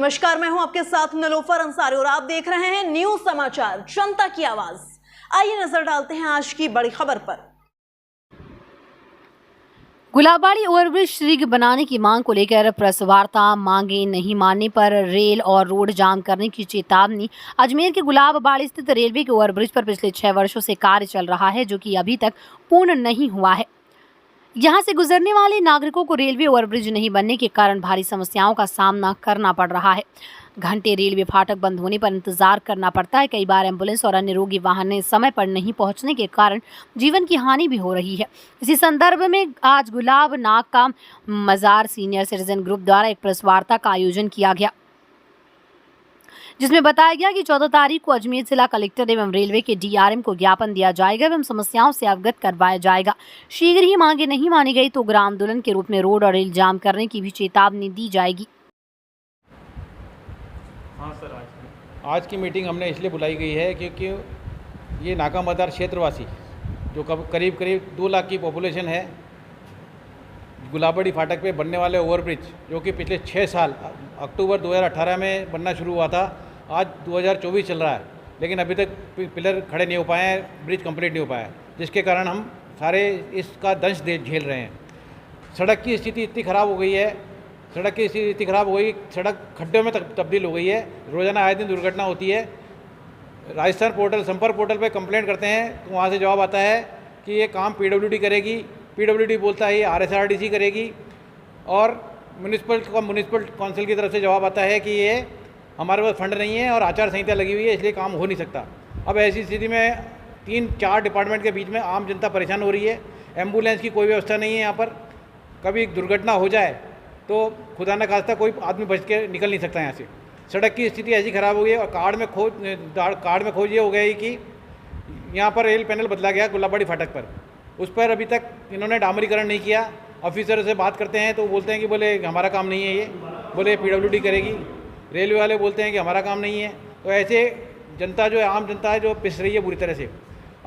नमस्कार, मैं हूं आपके साथ निलोफर अंसारी और आप देख रहे हैं न्यूज समाचार जनता की आवाज। आइए नजर डालते हैं आज की बड़ी खबर पर। गुलाबबाड़ी ओवरब्रिज शीघ्र बनाने की मांग को लेकर प्रेस वार्ता। मांगे नहीं मानने पर रेल और रोड जाम करने की चेतावनी। अजमेर के गुलाबबाड़ी स्थित रेलवे के ओवरब्रिज पर पिछले 6 वर्षों से कार्य चल रहा है, जो कि अभी तक पूर्ण नहीं हुआ है। यहां से गुजरने वाले नागरिकों को रेलवे ओवरब्रिज नहीं बनने के कारण भारी समस्याओं का सामना करना पड़ रहा है। घंटे रेलवे फाटक बंद होने पर इंतजार करना पड़ता है। कई बार एम्बुलेंस और अन्य रोगी वाहन समय पर नहीं पहुंचने के कारण जीवन की हानि भी हो रही है। इसी संदर्भ में आज गुलाब नाग का मजार सीनियर सिटीजन ग्रुप द्वारा एक प्रेस वार्ता का आयोजन किया गया, जिसमें बताया गया कि 14 तारीख को अजमेर जिला कलेक्टर एवं रेलवे के डीआरएम को ज्ञापन दिया जाएगा एवं समस्याओं से अवगत करवाया जाएगा। शीघ्र ही मांगे नहीं मानी गई तो ग्राम आंदोलन के रूप में रोड और रेल जाम करने की भी चेतावनी दी जाएगी। हाँ सर, आज की मीटिंग हमने इसलिए बुलाई गई है क्योंकि ये नाका मदार क्षेत्रवासी जो करीब 2 लाख की पॉपुलेशन है, गुलाबबाड़ी फाटक पे बनने वाले ओवरब्रिज जो कि पिछले 6 साल अक्टूबर 2018 में बनना शुरू हुआ था, आज 2024 चल रहा है, लेकिन अभी तक पिलर खड़े नहीं हो पाए हैं, ब्रिज कंप्लीट नहीं हो पाया है, जिसके कारण हम सारे इसका दंश झेल रहे हैं। सड़क की स्थिति इतनी ख़राब हो गई है, सड़क खड्डों में तब्दील हो गई है। रोज़ाना आए दिन दुर्घटना होती है। राजस्थान पोर्टल, संपर्क पोर्टल पे कंप्लेंट करते हैं तो वहाँ से जवाब आता है कि ये काम पीडब्ल्यूडी करेगी। पीडब्ल्यूडी बोलता है ये आरएसआरटीसी करेगी, और म्यूनिसिपल काउंसिल की तरफ से जवाब आता है कि ये हमारे पास फंड नहीं है और आचार संहिता लगी हुई है, इसलिए काम हो नहीं सकता। अब ऐसी स्थिति में 3-4 डिपार्टमेंट के बीच में आम जनता परेशान हो रही है। एम्बुलेंस की कोई व्यवस्था नहीं है यहाँ पर। कभी दुर्घटना हो जाए तो खुदा न खास्ता कोई आदमी बच के निकल नहीं सकता यहाँ से। सड़क की स्थिति ऐसी ख़राब हो गई है, और कार्ड में खोज ये हो गई कि यहाँ पर रेल पैनल बदला गया गुलाबबाड़ी फाटक पर, उस पर अभी तक इन्होंने डामरीकरण नहीं किया। ऑफिसर से बात करते हैं तो बोलते हैं कि बोले हमारा काम नहीं है, ये बोले पीडब्ल्यूडी करेगी। रेलवे वाले बोलते हैं कि हमारा काम नहीं है। तो ऐसे जनता जो है, आम जनता है, जो पिस रही है बुरी तरह से।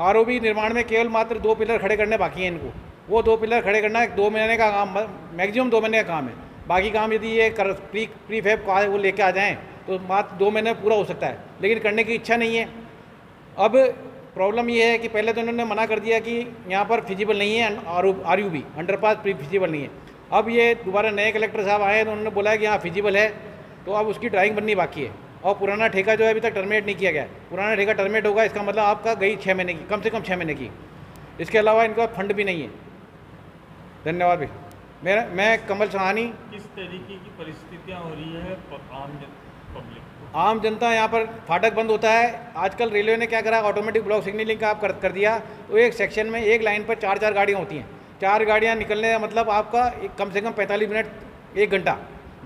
आरओबी निर्माण में केवल मात्र 2 पिलर खड़े करने बाकी हैं इनको। वो 2 पिलर खड़े करना 2 महीने का काम, मैक्सिमम 2 महीने का काम है। बाकी काम यदि ये प्री फैब का वो लेके आ जाएँ तो मात्र 2 महीने पूरा हो सकता है, लेकिन करने की इच्छा नहीं है। अब प्रॉब्लम ये है कि पहले तो उन्होंने मना कर दिया कि यहाँ पर फिजिबल नहीं है, आरयूबी अंडरपास फिजिबल नहीं है। अब ये दोबारा नए कलेक्टर साहब आए तो उन्होंने बोला है कि यहाँ फिजिबल है, तो अब उसकी ड्राइंग बननी बाकी है। और पुराना ठेका जो है अभी तक टर्मिनेट नहीं किया गया है। पुराना ठेका टर्मिनेट होगा, इसका मतलब आपका गई 6 महीने की, कम से कम 6 महीने की। इसके अलावा इनका फंड भी नहीं है। धन्यवाद भाई। मैं कमल सहानी। किस तरीके की परिस्थितियाँ हो रही है आम जनता यहाँ पर फाटक बंद होता है। आजकल रेलवे ने क्या करा, ऑटोमेटिक ब्लॉक सिग्नलिंग का आप कर दिया, तो एक सेक्शन में एक लाइन पर 4 गाड़ियाँ होती हैं। 4 गाड़ियाँ निकलने का मतलब आपका कम से कम 45 मिनट 1 घंटा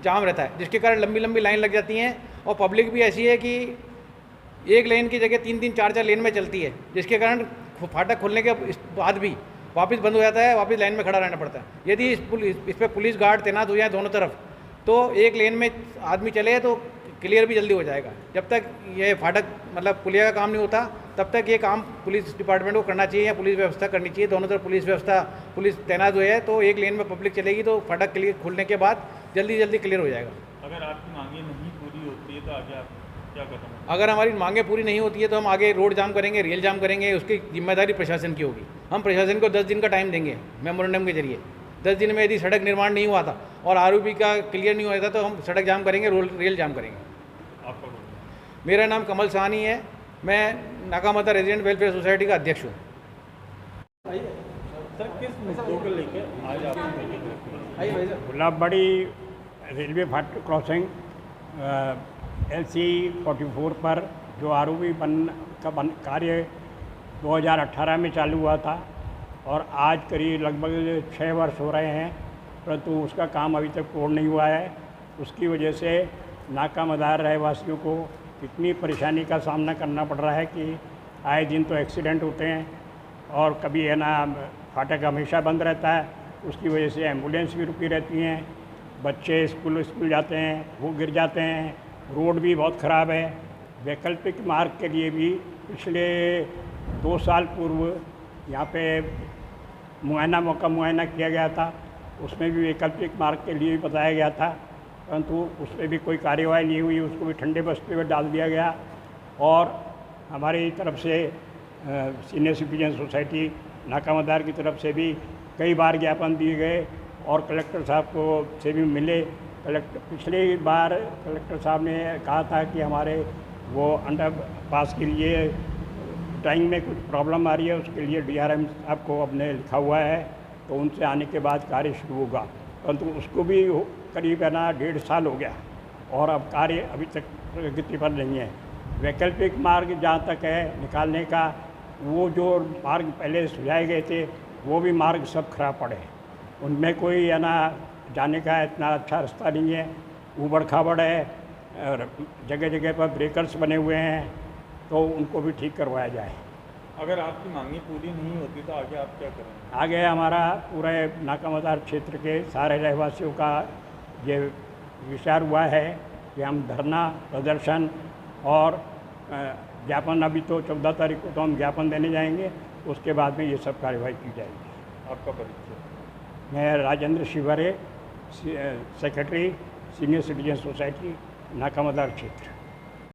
जाम रहता है, जिसके कारण लंबी लंबी लाइन लग जाती हैं। और पब्लिक भी ऐसी है कि एक लेन की जगह 3-3, 4-4 लेन में चलती है, जिसके कारण फाटक खुलने के बाद भी वापस बंद हो जाता है, वापस लाइन में खड़ा रहना पड़ता है। यदि इस पर पुलिस गार्ड तैनात हो जाए दोनों तरफ, तो एक लेन में आदमी चले तो क्लियर भी जल्दी हो जाएगा। जब तक ये फाटक मतलब पुलिया का काम नहीं होता, तब तक ये काम पुलिस डिपार्टमेंट को करना चाहिए या पुलिस व्यवस्था करनी चाहिए। दोनों तरफ पुलिस तैनात हुई है, तो एक लेन में पब्लिक चलेगी तो फाटक क्लियर खुलने के बाद जल्दी क्लियर हो जाएगा। अगर आपकी मांगे नहीं पूरी होती है तो आगे आप क्या कदम? अगर हमारी मांगे पूरी नहीं होती है तो हम आगे रोड जाम करेंगे, रेल जाम करेंगे। उसकी जिम्मेदारी प्रशासन की होगी। हम प्रशासन को 10 दिन का टाइम देंगे मेमोरेंडम के जरिए। 10 दिन में यदि सड़क निर्माण नहीं हुआ था और आरओबी का क्लियर नहीं हुआ था तो हम सड़क जाम करेंगे, रेल जाम करेंगे। आपका मेरा नाम कमल सहानी है, मैं नाका मदार रेजिडेंट वेलफेयर सोसाइटी का अध्यक्ष हूँ। सर, किस मुद्दों को लेकर आज आप गुलाबबाड़ी रेलवे फाटक क्रॉसिंग LC 44 पर जो आरओबी कार्य 2018 में चालू हुआ था और आज करीब लगभग 6 वर्ष हो रहे हैं, परंतु उसका काम अभी तक पूर्ण नहीं हुआ है। उसकी वजह से नाका मदार रहवासियों को इतनी परेशानी का सामना करना पड़ रहा है कि आए दिन तो एक्सीडेंट होते हैं, और कभी है ना फाटक हमेशा बंद रहता है, उसकी वजह से एम्बुलेंस भी रुकी रहती हैं, बच्चे स्कूल जाते हैं वो गिर जाते हैं, रोड भी बहुत ख़राब है। वैकल्पिक मार्ग के लिए भी पिछले 2 साल पूर्व यहाँ पे मुआयना किया गया था, उसमें भी वैकल्पिक मार्ग के लिए बताया गया था, परंतु उस पर भी कोई कार्यवाही नहीं हुई, उसको भी ठंडे बस्ते में डाल दिया गया। और हमारी तरफ से सीनियर सिटीजन सोसाइटी नाकामदार की तरफ से भी कई बार ज्ञापन दिए गए और कलेक्टर साहब को से भी मिले। पिछली बार कलेक्टर साहब ने कहा था कि हमारे वो अंडर पास के लिए ड्राइंग में कुछ प्रॉब्लम आ रही है, उसके लिए DRM साहब को अपने लिखा हुआ है, तो उनसे आने के बाद कार्य शुरू होगा। परंतु उसको भी करीब है ना 1.5 साल हो गया और अब कार्य अभी तक प्रगति पर नहीं है। वैकल्पिक मार्ग जहाँ तक है निकालने का, वो जो मार्ग पहले सुझाए गए थे वो भी मार्ग सब खराब पड़े, उनमें कोई है ना जाने का इतना अच्छा रास्ता नहीं है, ऊबड़ खाबड़ है और जगह जगह पर ब्रेकर्स बने हुए हैं, तो उनको भी ठीक करवाया जाए। अगर आपकी मांगी पूरी नहीं होती तो आगे आप क्या करेंगे? आगे हमारा पूरे नाकामदार क्षेत्र के सारे रहवासियों का ये विचार हुआ है कि हम धरना प्रदर्शन और ज्ञापन, अभी तो 14 तारीख को तो हम ज्ञापन देने जाएंगे, उसके बाद में ये सब कार्यवाही की जाएगी। आपका परिचय? मैं Rajendra Shivre, secretary senior citizen society नाकामदार क्षेत्र।